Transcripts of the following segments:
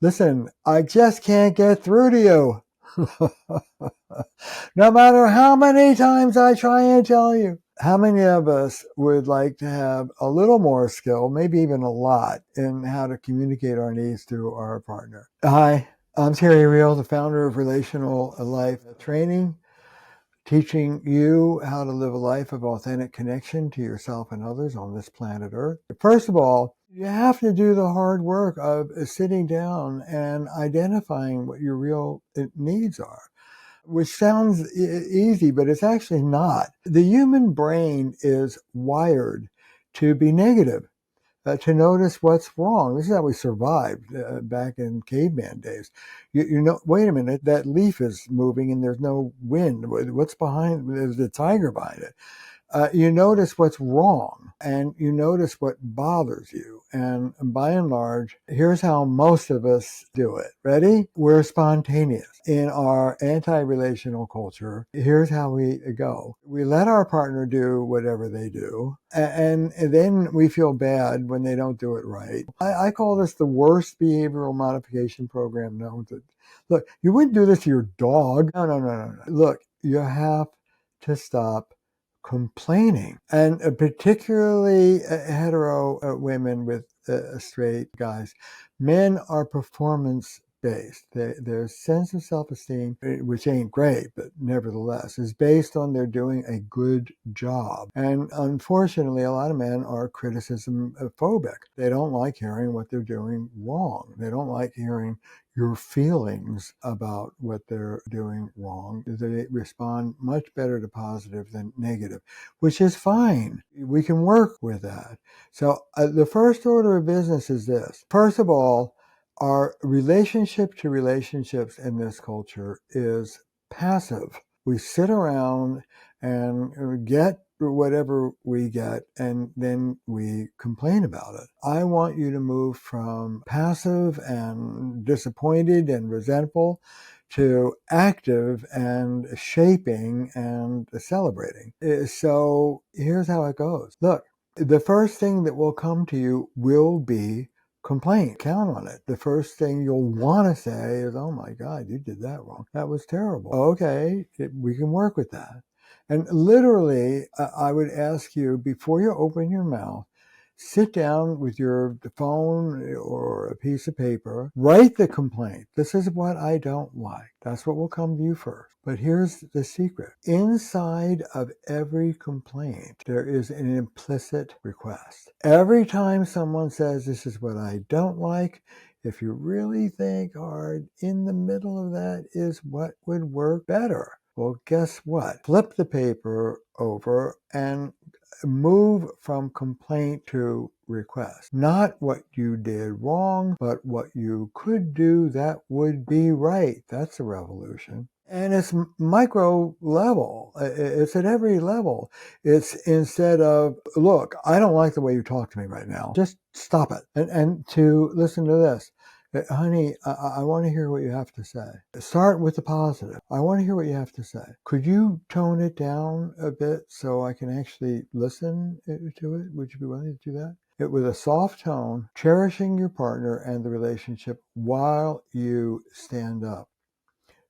Listen, I just can't get through to you. No matter how many times I try and tell you. How many of us would like to have a little more skill, maybe even a lot, in how to communicate our needs to our partner? Hi, I'm Terry Real, the founder of Relational Life Training, teaching you how to live a life of authentic connection to yourself and others on this planet Earth. First of all, you have to do the hard work of sitting down and identifying what your real needs are, which sounds easy, but it's actually not. The human brain is wired to be negative, to notice what's wrong. This is how we survived back in caveman days. You know, wait a minute, that leaf is moving and there's no wind. What's behind? There's a tiger behind it. You notice what's wrong and you notice what bothers you. And by and large, here's how most of us do it. Ready? We're spontaneous. In our anti-relational culture, here's how we go. We let our partner do whatever they do, and then we feel bad when they don't do it right. I call this the worst behavioral modification program known to. Look, you wouldn't do this to your dog. No. Look, you have to stop complaining, and particularly hetero women with straight guys. Men are performance based. Their sense of self-esteem, which ain't great, but nevertheless, is based on they're doing a good job. And unfortunately, a lot of men are criticism phobic. They don't like hearing what they're doing wrong. They don't like hearing your feelings about what they're doing wrong. They respond much better to positive than negative, which is fine. We can work with that. So the first order of business is this. First of all, our relationship to relationships in this culture is passive. We sit around and get whatever we get, and then we complain about it. I want you to move from passive and disappointed and resentful to active and shaping and celebrating. So here's how it goes. Look, the first thing that will come to you will be complaint. Count on it. The first thing you'll want to say is, oh my God, you did that wrong. That was terrible. Okay, we can work with that. And literally, I would ask you, before you open your mouth, sit down with your phone or a piece of paper, write the complaint. This is what I don't like. That's what will come to you first. But here's the secret. Inside of every complaint, there is an implicit request. Every time someone says, this is what I don't like, if you really think hard, in the middle of that is what would work better. Well, guess what? Flip the paper over and move from complaint to request. Not what you did wrong, but what you could do that would be right. That's a revolution. And it's micro level. It's at every level. It's instead of, look, I don't like the way you talk to me right now. Just stop it. And to listen to this. Honey, I want to hear what you have to say. Start with the positive. I want to hear what you have to say. Could you tone it down a bit so I can actually listen to it? Would you be willing to do that? With a soft tone, cherishing your partner and the relationship while you stand up.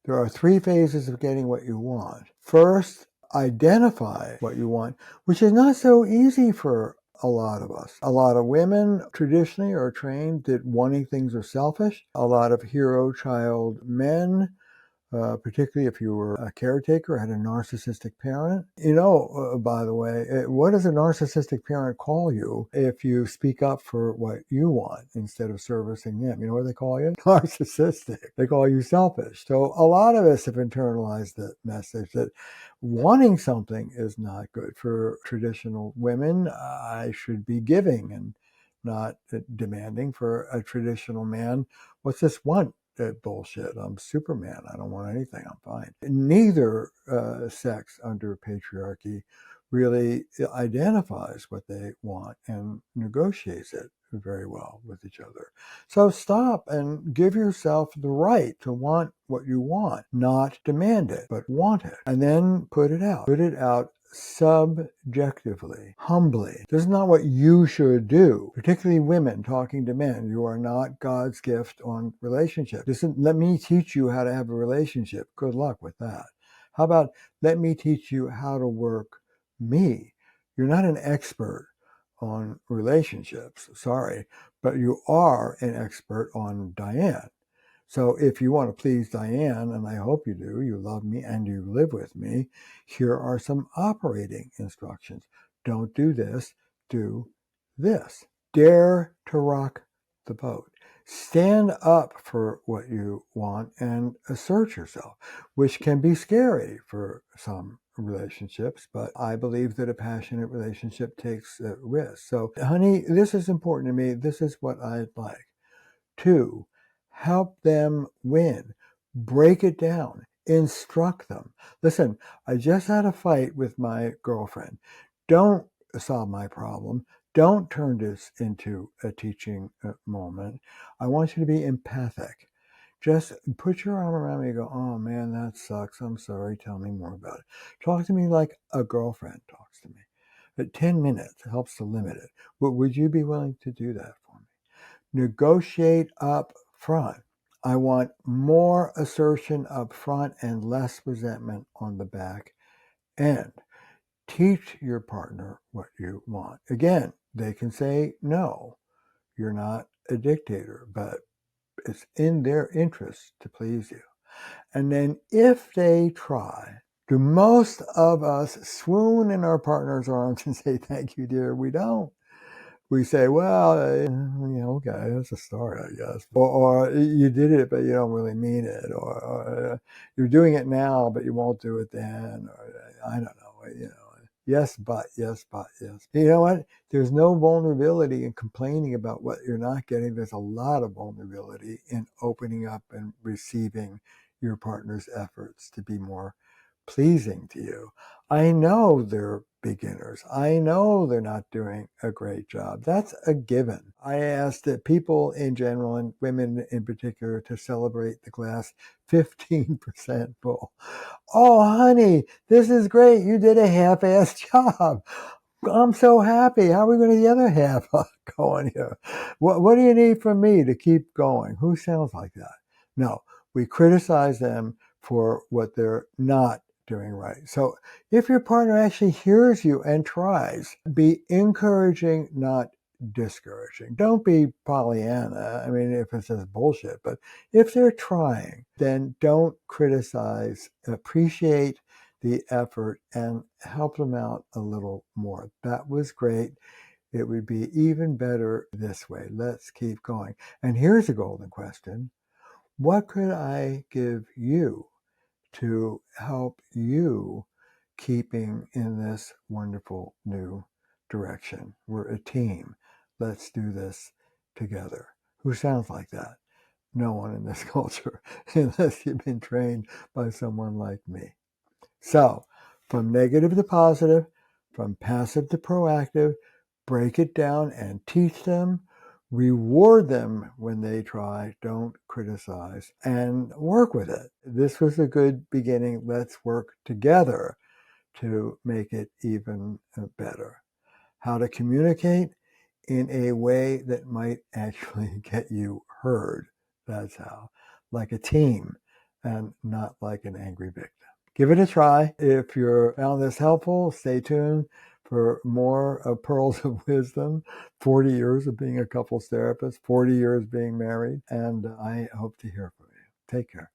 There are 3 phases of getting what you want. First, identify what you want, which is not so easy for a lot of us. A lot of women traditionally are trained that wanting things are selfish. A lot of hero child men, particularly if you were a caretaker, had a narcissistic parent. By the way, what does a narcissistic parent call you if you speak up for what you want instead of servicing them? You know what they call you? Narcissistic. They call you selfish. So a lot of us have internalized the message that wanting something is not good. For traditional women, I should be giving and not demanding. For a traditional man, what's this want? Bullshit. I'm Superman. I don't want anything. I'm fine. Neither sex under patriarchy really identifies what they want and negotiates it very well with each other. So stop and give yourself the right to want what you want, not demand it, but want it. And then put it out. Put it out subjectively, humbly. This is not what you should do, particularly women talking to men. You are not God's gift on relationship. Listen, let me teach you how to have a relationship. Good luck with that. How about let me teach you how to work me? You're not an expert on relationships, sorry, but you are an expert on Diane. So if you want to please Diane, and I hope you do, you love me and you live with me, here are some operating instructions. Don't do this, do this. Dare to rock the boat. Stand up for what you want and assert yourself, which can be scary for some relationships, but I believe that a passionate relationship takes risk. So, honey, this is important to me. This is what I'd like. 2, help them win. Break it down. Instruct them. Listen, I just had a fight with my girlfriend. Don't solve my problem. Don't turn this into a teaching moment. I want you to be empathic. Just put your arm around me and go, oh man, that sucks. I'm sorry. Tell me more about it. Talk to me like a girlfriend talks to me. But 10 minutes helps to limit it. Would you be willing to do that for me? Negotiate up front. I want more assertion up front and less resentment on the back end. Teach your partner what you want. Again, they can say no. You're not a dictator, but it's in their interest to please you. And then if they try, do most of us swoon in our partner's arms and say, thank you, dear? We don't. We say, well, okay, that's a start, I guess. Or you did it, but you don't really mean it. Or you're doing it now, but you won't do it then. Or I don't know, yes, but, yes, but, yes. You know what? There's no vulnerability in complaining about what you're not getting. There's a lot of vulnerability in opening up and receiving your partner's efforts to be more pleasing to you. I know they're beginners. I know they're not doing a great job. That's a given. I asked people in general and women in particular to celebrate the glass 15% full. Oh, honey, this is great. You did a half-assed job. I'm so happy. How are we going to get the other half going here? What do you need from me to keep going? Who sounds like that? No, we criticize them for what they're not doing right. So if your partner actually hears you and tries, be encouraging, not discouraging. Don't be Pollyanna. I mean, if it's just bullshit, but if they're trying, then don't criticize. Appreciate the effort and help them out a little more. That was great. It would be even better this way. Let's keep going. And here's a golden question. What could I give you to help you keeping in this wonderful new direction? We're a team. Let's do this together. Who sounds like that? No one in this culture, unless you've been trained by someone like me. So, from negative to positive, from passive to proactive, break it down and teach them, reward them when they try, don't criticize, and work with it. This was a good beginning. Let's work together to make it even better. How to communicate in a way that might actually get you heard. That's how. Like a team and not like an angry victim. Give it a try. If you found this helpful, stay tuned for more pearls of wisdom. 40 years of being a couples therapist, 40 years being married, and I hope to hear from you. Take care.